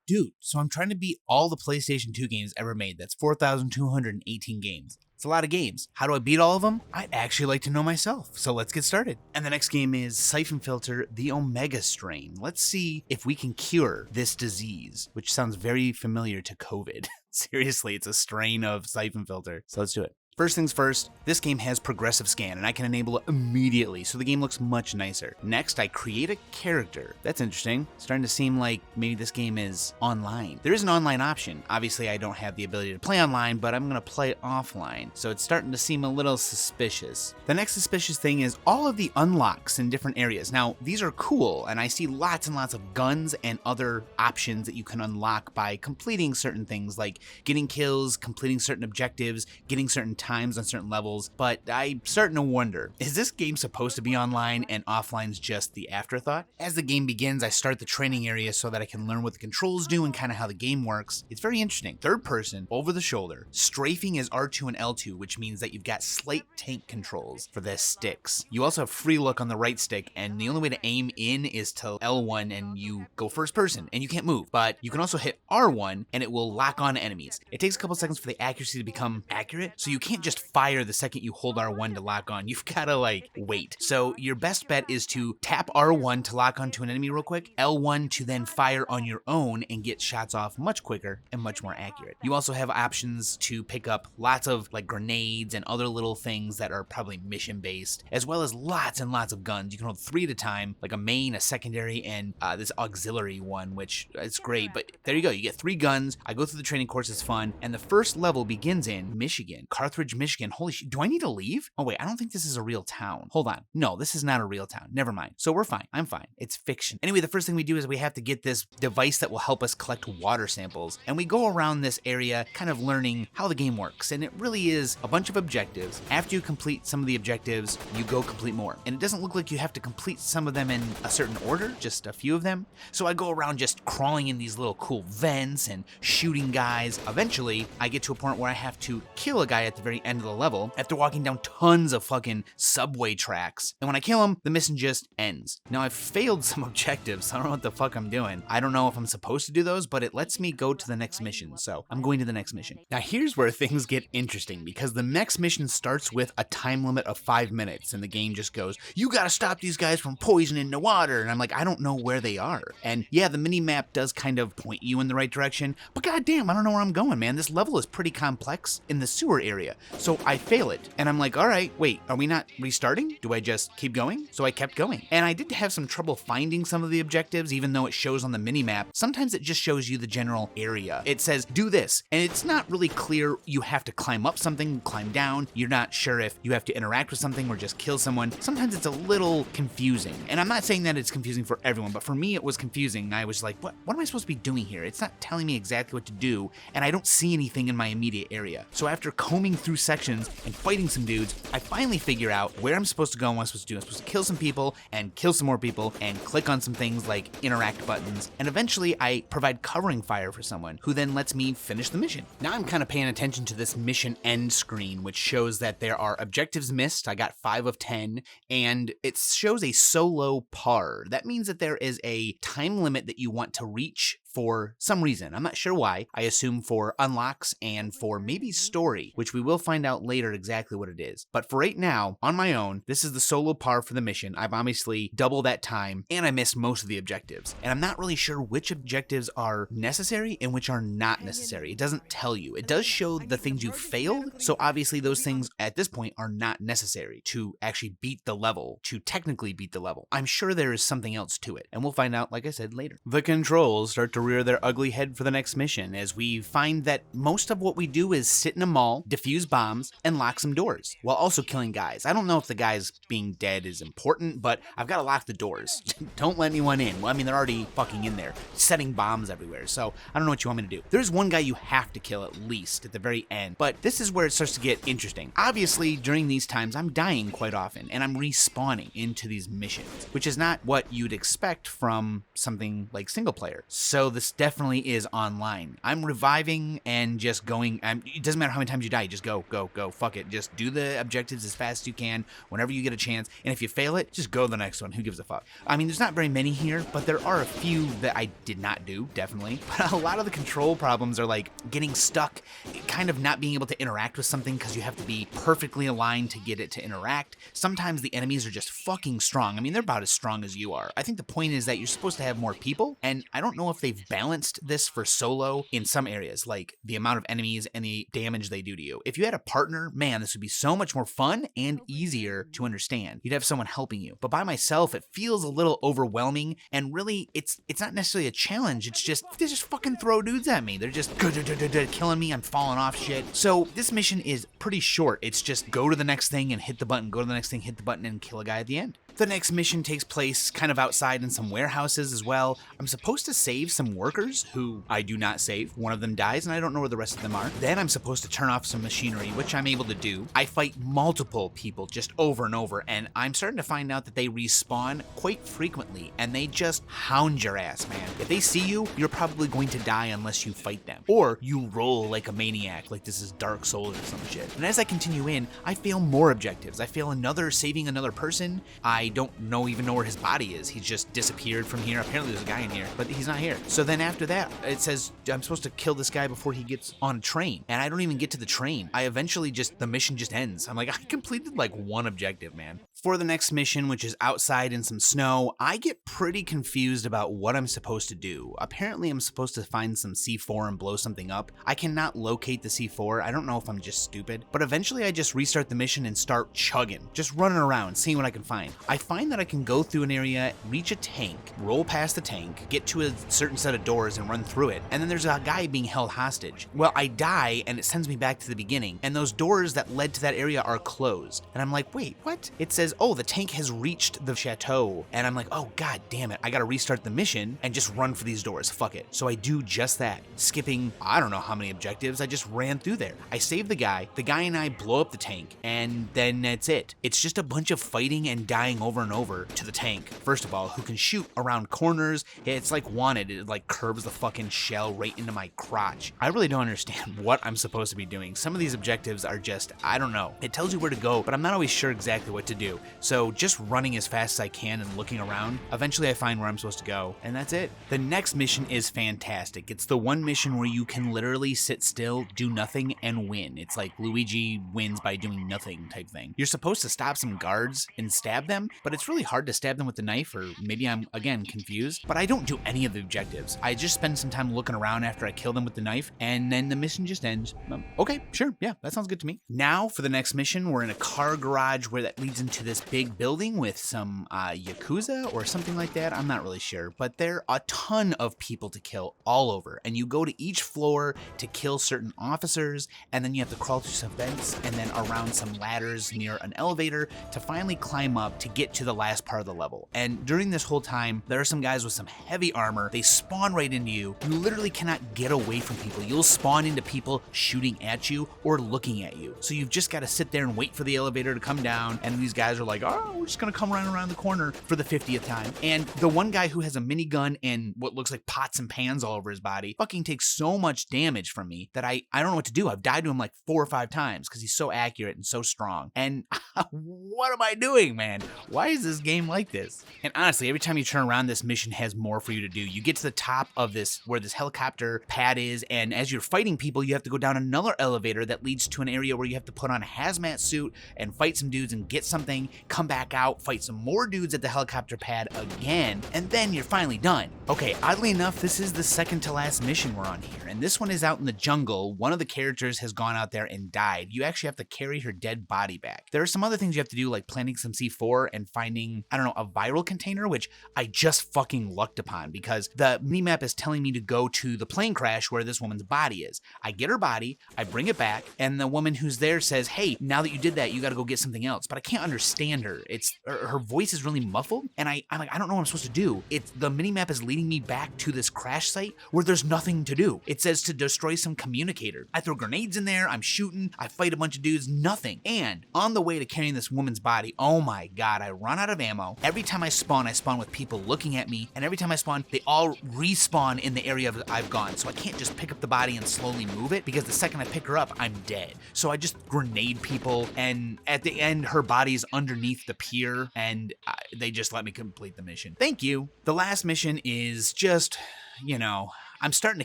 Dude, so I'm trying to beat all the PlayStation 2 games ever made. That's 4,218 games. It's a lot of games. How do I beat all of them? I'd actually like to know myself, so let's get started. And the next game is Syphon Filter, the Omega Strain. Let's see if we can cure this disease, which sounds very familiar to COVID. Seriously, it's a strain of Syphon Filter, so let's do it. First things first, this game has progressive scan and I can enable it immediately so the game looks much nicer. Next, I create a character. That's interesting. It's starting to seem like maybe this game is online. There is an online option. Obviously, I don't have the ability to play online, but I'm gonna play offline. So it's starting to seem a little suspicious. The next suspicious thing is all of the unlocks in different areas. Now, these are cool and I see lots and lots of guns and other options that you can unlock by completing certain things like getting kills, completing certain objectives, getting certain times on certain levels, but I'm starting to wonder, is this game supposed to be online and offline's just the afterthought? As the game begins, I start the training area so that I can learn what the controls do and kind of how the game works. It's very interesting. Third person, over the shoulder. Strafing is R2 and L2, which means that you've got slight tank controls for the sticks. You also have free look on the right stick, and the only way to aim in is to L1 and you go first person, and you can't move. But you can also hit R1 and it will lock on enemies. It takes a couple seconds for the accuracy to become accurate, so you can't just fire the second you hold R1 to lock on. You've gotta wait. So your best bet is to tap R1 to lock onto an enemy real quick, L1 to then fire on your own and get shots off much quicker and much more accurate. You also have options to pick up lots of grenades and other little things that are probably mission based, as well as lots and lots of guns. You can hold 3 at a time, like a main, a secondary, and this auxiliary one, which is great. But there you go, you get 3 guns. I go through the training course, it's fun, and the first level begins in Michigan, Carthage, Michigan. Holy shit, do I need to leave? Oh wait, I don't think this is a real town. Hold on, no, this is not a real town. Never mind. So we're fine, I'm fine. It's fiction. Anyway, the first thing we do is we have to get this device that will help us collect water samples, and we go around this area kind of learning how the game works, and it really is a bunch of objectives. After you complete some of the objectives, you go complete more. And it doesn't look like you have to complete some of them in a certain order, just a few of them. So I go around just crawling in these little cool vents and shooting guys. Eventually, I get to a point where I have to kill a guy at the very end of the level after walking down tons of fucking subway tracks. And when I kill him, the mission just ends. Now I've failed some objectives, so I don't know what the fuck I'm doing. I don't know if I'm supposed to do those, but it lets me go to the next mission, so I'm going to the next mission. Now here's where things get interesting, because the next mission starts with a time limit of 5 minutes, and the game just goes, you gotta stop these guys from poisoning the water, and I'm like, I don't know where they are. And yeah, the mini-map does kind of point you in the right direction, but goddamn, I don't know where I'm going, man. This level is pretty complex in the sewer area, so I fail it. And I'm like, all right, wait, are we not restarting? Do I just keep going? So I kept going. And I did have some trouble finding some of the objectives, even though it shows on the mini-map. Sometimes it just shows you the general area. It says, do this. And it's not really clear. You have to climb up something, climb down. You're not sure if you have to interact with something or just kill someone. Sometimes it's a little confusing. And I'm not saying that it's confusing for everyone, but for me, it was confusing. I was like, what am I supposed to be doing here? It's not telling me exactly what to do, and I don't see anything in my immediate area. So after combing through sections and fighting some dudes, I finally figure out where I'm supposed to go and what I'm supposed to do. I'm supposed to kill some people and kill some more people and click on some things like interact buttons. And eventually I provide covering fire for someone who then lets me finish the mission. Now I'm kind of paying attention to this mission end screen, which shows that there are objectives missed. I got 5 of 10, and it shows a solo par. That means that there is a time limit that you want to reach for some reason. I'm not sure why. I assume for unlocks and for maybe story, which we will find out later exactly what it is. But for right now, on my own, this is the solo par for the mission. I've obviously doubled that time, and I missed most of the objectives. And I'm not really sure which objectives are necessary and which are not necessary. It doesn't tell you. It does show the things you failed, so obviously those things at this point are not necessary to actually beat the level, to technically beat the level. I'm sure there is something else to it, and we'll find out, like I said, later. The controls start to rear their ugly head for the next mission, as we find that most of what we do is sit in a mall, defuse bombs, and lock some doors, while also killing guys. I don't know if the guys being dead is important, but I've got to lock the doors. Don't let anyone in. Well, I mean, they're already fucking in there, setting bombs everywhere, so I don't know what you want me to do. There's one guy you have to kill at least at the very end, but this is where it starts to get interesting. Obviously, during these times, I'm dying quite often, and I'm respawning into these missions, which is not what you'd expect from something like single player. So this definitely is online. I'm reviving and just going, it doesn't matter how many times you die, you just go, fuck it. Just do the objectives as fast as you can whenever you get a chance, and if you fail it, just go to the next one. Who gives a fuck? I mean, there's not very many here, but there are a few that I did not do, definitely. But a lot of the control problems are like getting stuck, kind of not being able to interact with something because you have to be perfectly aligned to get it to interact. Sometimes the enemies are just fucking strong. I mean, they're about as strong as you are. I think the point is that you're supposed to have more people, and I don't know if they've balanced this for solo in some areas, like the amount of enemies and the damage they do to you. If you had a partner, man, this would be so much more fun and easier to understand. You'd have someone helping you. But by myself, it feels a little overwhelming, and really, it's not necessarily a challenge. It's just, they just fucking throw dudes at me. They're just killing me. I'm falling off shit. So this mission is pretty short. It's just go to the next thing and hit the button, go to the next thing, hit the button, and kill a guy at the end. The next mission takes place kind of outside in some warehouses as well. I'm supposed to save some workers who I do not save. One of them dies and I don't know where the rest of them are. Then I'm supposed to turn off some machinery, which I'm able to do. I fight multiple people just over and over, and I'm starting to find out that they respawn quite frequently and they just hound your ass, man. If they see you, you're probably going to die unless you fight them. Or you roll like a maniac, like this is Dark Souls or some shit. And as I continue in, I fail more objectives. I fail saving another person. I don't even know where his body is. He's just disappeared from here. Apparently there's a guy in here, but he's not here. So then after that, it says I'm supposed to kill this guy before he gets on a train. And I don't even get to the train. The mission just ends. I'm like, I completed like one objective, man. For the next mission, which is outside in some snow, I get pretty confused about what I'm supposed to do. Apparently I'm supposed to find some C4 and blow something up. I cannot locate the C4. I don't know if I'm just stupid, but eventually I just restart the mission and start chugging, just running around, seeing what I can find. I find that I can go through an area, reach a tank, roll past the tank, get to a certain set of doors and run through it, and then there's a guy being held hostage. Well, I die and it sends me back to the beginning, and those doors that led to that area are closed. And I'm like, wait, what? It says, oh, the tank has reached the chateau. And I'm like, oh, god damn it. I gotta restart the mission and just run for these doors. Fuck it. So I do just that, skipping, I don't know how many objectives. I just ran through there. I save the guy and I blow up the tank, and then that's it. It's just a bunch of fighting and dying over and over to the tank, first of all, who can shoot around corners. It's like Wanted. It like curves the fucking shell right into my crotch. I really don't understand what I'm supposed to be doing. Some of these objectives are just, I don't know. It tells you where to go, but I'm not always sure exactly what to do. So just running as fast as I can and looking around, eventually I find where I'm supposed to go, and that's it. The next mission is fantastic. It's the one mission where you can literally sit still, do nothing, and win. It's like Luigi wins by doing nothing type thing. You're supposed to stop some guards and stab them, but it's really hard to stab them with the knife, or maybe I'm, again, confused. But I don't do any of the objectives. I just spend some time looking around after I kill them with the knife, and then the mission just ends. Okay, sure, yeah, that sounds good to me. Now, for the next mission, we're in a car garage where that leads into this big building with some Yakuza or something like that. I'm not really sure, but there are a ton of people to kill all over, and you go to each floor to kill certain officers, and then you have to crawl through some vents and then around some ladders near an elevator to finally climb up to get to the last part of the level. And during this whole time, there are some guys with some heavy armor. They spawn right into you. You literally cannot get away from people. You'll spawn into people shooting at you or looking at you. So you've just got to sit there and wait for the elevator to come down, and these guys are like, oh, we're just gonna come right around the corner for the 50th time. And the one guy who has a minigun and what looks like pots and pans all over his body fucking takes so much damage from me that I don't know what to do. I've died to him like 4 or 5 times because he's so accurate and so strong. And what am I doing, man? Why is this game like this? And honestly, every time you turn around, this mission has more for you to do. You get to the top of this, where this helicopter pad is, and as you're fighting people, you have to go down another elevator that leads to an area where you have to put on a hazmat suit and fight some dudes and get something, come back out, fight some more dudes at the helicopter pad again, and then you're finally done. Okay, oddly enough, this is the second to last mission we're on here, and this one is out in the jungle. One of the characters has gone out there and died. You actually have to carry her dead body back. There are some other things you have to do, like planting some C4 and finding, I don't know, a viral container, which I just fucking lucked upon because the minimap is telling me to go to the plane crash where this woman's body is. I get her body, I bring it back, and the woman who's there says, hey, now that you did that, you gotta go get something else. But I can't understand her. Her voice is really muffled, and I'm like, I don't know what I'm supposed to do. The minimap is leading me back to this crash site where there's nothing to do. It says to destroy some communicator. I throw grenades in there, I'm shooting, I fight a bunch of dudes, nothing. And on the way to carrying this woman's body, oh my god, I run out of ammo. Every time I spawn with people looking at me, and every time I spawn, they all respawn in the area I've gone. So I can't just pick up the body and slowly move it, because the second I pick her up, I'm dead. So I just grenade people, and at the end, her body's underneath the pier, and they just let me complete the mission. Thank you. The last mission is just, you know, I'm starting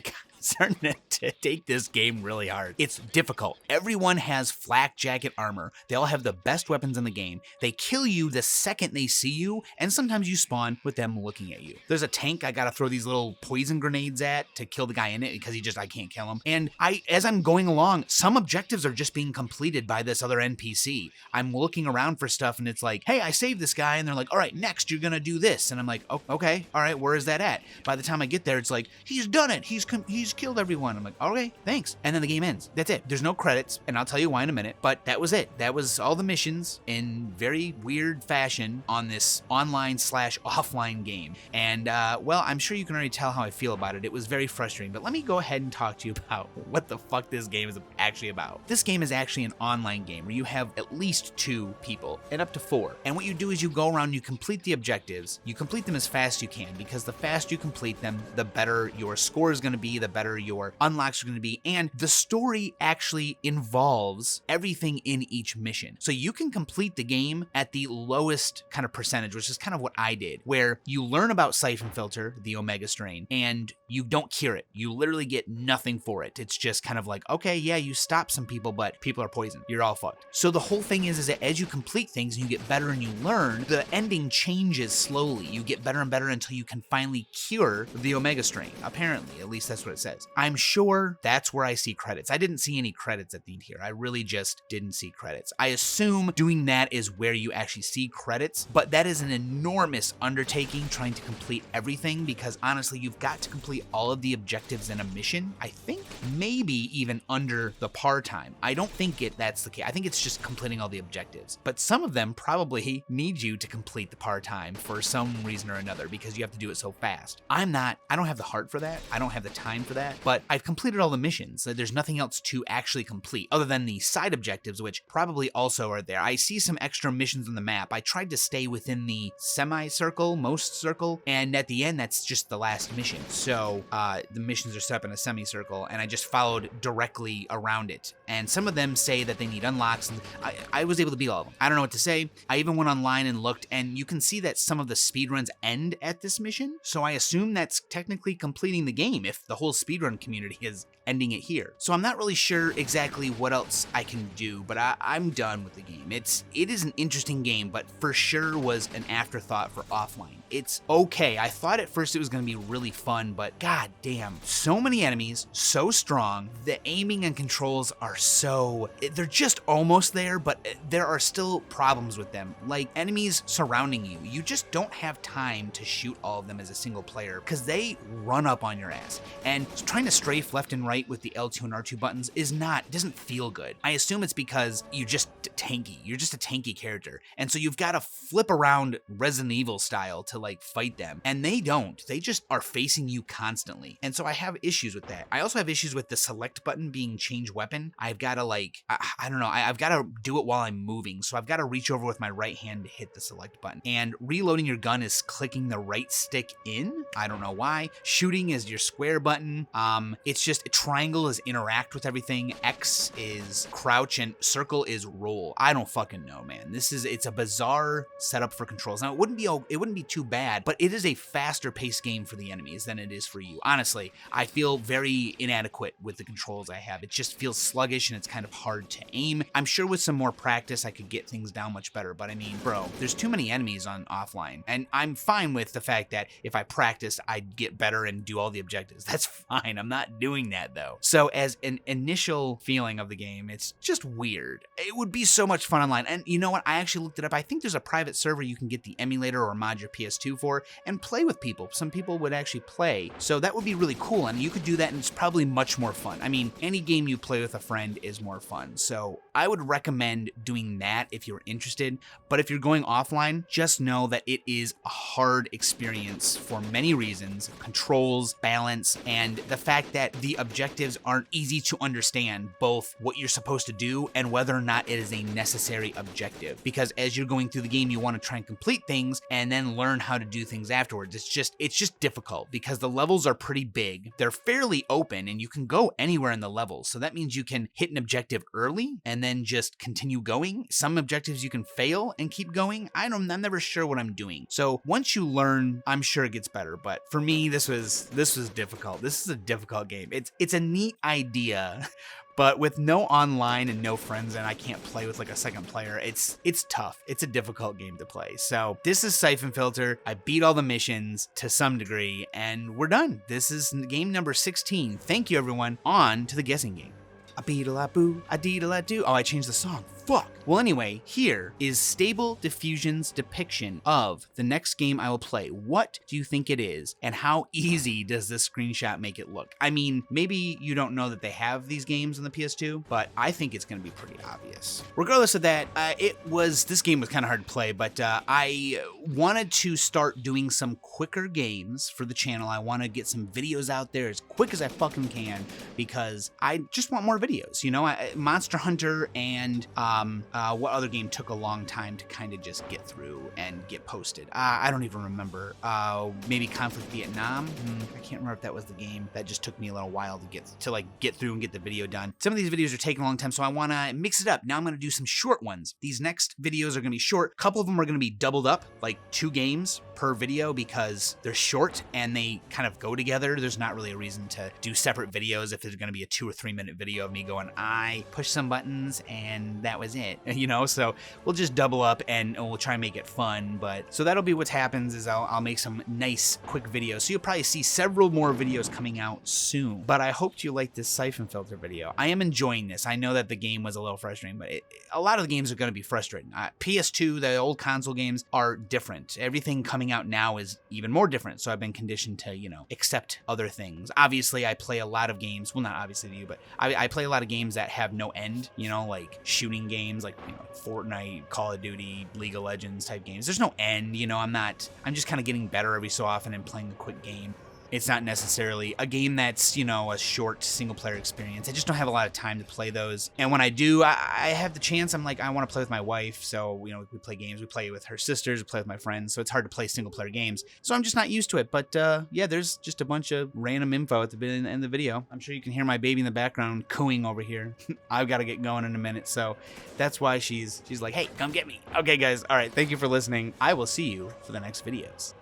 to take this game really hard. It's difficult. Everyone has flak jacket armor. They all have the best weapons in the game. They kill you the second they see you, and sometimes you spawn with them looking at you. There's a tank I gotta throw these little poison grenades at to kill the guy in it, because I can't kill him. And as I'm going along, some objectives are just being completed by this other NPC. I'm looking around for stuff, and it's like, hey, I saved this guy, and they're like, all right, next you're gonna do this. And I'm like, oh, okay, all right, where is that at? By the time I get there, it's like, he's done it. He's killed everyone. I'm like, okay, thanks. And then the game ends. That's it. There's no credits, and I'll tell you why in a minute, but that was it. That was all the missions in very weird fashion on this online/offline game. And, well, I'm sure you can already tell how I feel about it. It was very frustrating, but let me go ahead and talk to you about what the fuck this game is actually about. This game is actually an online game where you have at least 2 people and up to 4. And what you do is you go around, you complete the objectives, you complete them as fast as you can, because the faster you complete them, the better your score is going to be, the better your unlocks are going to be, and the story actually involves everything in each mission. So you can complete the game at the lowest kind of percentage, which is kind of what I did, where you learn about Syphon Filter, the Omega strain, and you don't cure it. You literally get nothing for it. It's just kind of like, okay, yeah, you stop some people, but people are poisoned. You're all fucked. So the whole thing is that as you complete things and you get better and you learn, the ending changes slowly. You get better and better until you can finally cure the Omega strain. Apparently, at least that's what it says. I'm sure that's where I see credits. I didn't see any credits at the end here. I really just didn't see credits. I assume doing that is where you actually see credits, but that is an enormous undertaking trying to complete everything, because honestly, you've got to complete all of the objectives in a mission. I think maybe even under the par time. I don't think that's the case. I think it's just completing all the objectives, but some of them probably need you to complete the par time for some reason or another, because you have to do it so fast. I don't have the heart for that. I don't have the time for that, but I've completed all the missions. There's nothing else to actually complete other than the side objectives, which probably also are there. I see some extra missions on the map. I tried to stay within the semicircle, most circle, and at the end, that's just the last mission. So the missions are set up in a semicircle, and I just followed directly around it. And some of them say that they need unlocks, and I was able to beat all of them. I don't know what to say. I even went online and looked, and you can see that some of the speedruns end at this mission. So I assume that's technically completing the game if the whole speedrun community is ending it here. So I'm not really sure exactly what else I can do, but I'm done with the game. It is an interesting game, but for sure was an afterthought for offline. It's okay. I thought at first it was going to be really fun, but god damn, so many enemies, so strong. The aiming and controls are they're just almost there, but there are still problems with them. Like enemies surrounding you. You just don't have time to shoot all of them as a single player because they run up on your ass. And trying to strafe left and right with the L2 and R2 buttons doesn't feel good. I assume it's because you're just tanky. You're just a tanky character. And so you've got to flip around Resident Evil style to like fight them. And they don't. They just are facing you constantly. And so I have issues with that. I also have issues with the select button being change weapon. I've got to I don't know. I've got to do it while I'm moving. So I've got to reach over with my right hand to hit the select button. And reloading your gun is clicking the right stick in. I don't know why. Shooting is your square button. It's just triangle is interact with everything. X is crouch and circle is roll. I don't fucking know, man. It's a bizarre setup for controls. Now it wouldn't be too bad, but it is a faster paced game for the enemies than it is for you. Honestly, I feel very inadequate with the controls I have. It just feels sluggish and it's kind of hard to aim. I'm sure with some more practice I could get things down much better, but I mean, bro, there's too many enemies on offline, and I'm fine with the fact that if I practice, I'd get better and do all the objectives. That's fine. I'm not doing that though. So as an initial feeling of the game, it's just weird. It would be so much fun online. And you know what? I actually looked it up. I think there's a private server you can get the emulator or mod your PS2 for and play with people. Some people would actually play. So that would be really cool. And you could do that and it's probably much more fun. I mean, any game you play with a friend is more fun. So I would recommend doing that if you're interested. But if you're going offline, just know that it is a hard experience for many reasons. Controls, balance, and the fact that the objectives aren't easy to understand, both what you're supposed to do and whether or not it is a necessary objective. Because as you're going through the game, you want to try and complete things and then learn how to do things afterwards. It's just difficult because the levels are pretty big. They're fairly open and you can go anywhere in the levels. So that means you can hit an objective early and then just continue going. Some objectives you can fail and keep going. I'm never sure what I'm doing. So once you learn, I'm sure it gets better. But for me, this was difficult. This is a difficult game. It's a neat idea, but with no online and no friends, and I can't play with like a second player, it's tough. It's a difficult game to play. So this is Syphon Filter. I beat all the missions to some degree, and we're done. This is game number 16. Thank you, everyone. On to the guessing game. A beetle-a-boo, a deedle-a-doo. Oh, I changed the song. Fuck. Well, anyway, here is Stable Diffusion's depiction of the next game I will play. What do you think it is? And how easy does this screenshot make it look? I mean, maybe you don't know that they have these games on the PS2, but I think it's going to be pretty obvious. Regardless of that, this game was kind of hard to play, but I wanted to start doing some quicker games for the channel. I want to get some videos out there as quick as I fucking can because I just want more videos. You know, Monster Hunter and what other game took a long time to kind of just get through and get posted? I don't even remember. Maybe Conflict Vietnam. I can't remember if that was the game that just took me a little while to get through and get the video done. Some of these videos are taking a long time, so I want to mix it up. Now I'm going to do some short ones. These next videos are going to be short. A couple of them are going to be doubled up, like 2 games per video because they're short and they kind of go together. There's not really a reason to do separate videos if there's going to be a 2 or 3 minute video of me going, I pushed some buttons and that was it, you know? So we'll just double up and we'll try and make it fun. But so that'll be what happens is I'll make some nice quick videos. So you'll probably see several more videos coming out soon. But I hoped you liked this Syphon Filter video. I am enjoying this. I know that the game was a little frustrating, but a lot of the games are going to be frustrating. PS2, the old console games are different. Everything coming out now is even more different. So I've been conditioned to, you know, accept other things. Obviously, I play a lot of games. Well, not obviously to you, but I play a lot of games that have no end, you know, like shooting games, like, you know, Fortnite, Call of Duty, League of Legends type games. There's no end, you know, I'm just kind of getting better every so often and playing a quick game. It's not necessarily a game that's, you know, a short single player experience. I just don't have a lot of time to play those. And when I do, I have the chance. I'm like, I want to play with my wife. So, you know, we play games. We play with her sisters. We play with my friends. So it's hard to play single player games. So I'm just not used to it. But yeah, there's just a bunch of random info at the end of the video. I'm sure you can hear my baby in the background cooing over here. I've got to get going in a minute. So that's why she's like, hey, come get me. Okay, guys. All right. Thank you for listening. I will see you for the next videos.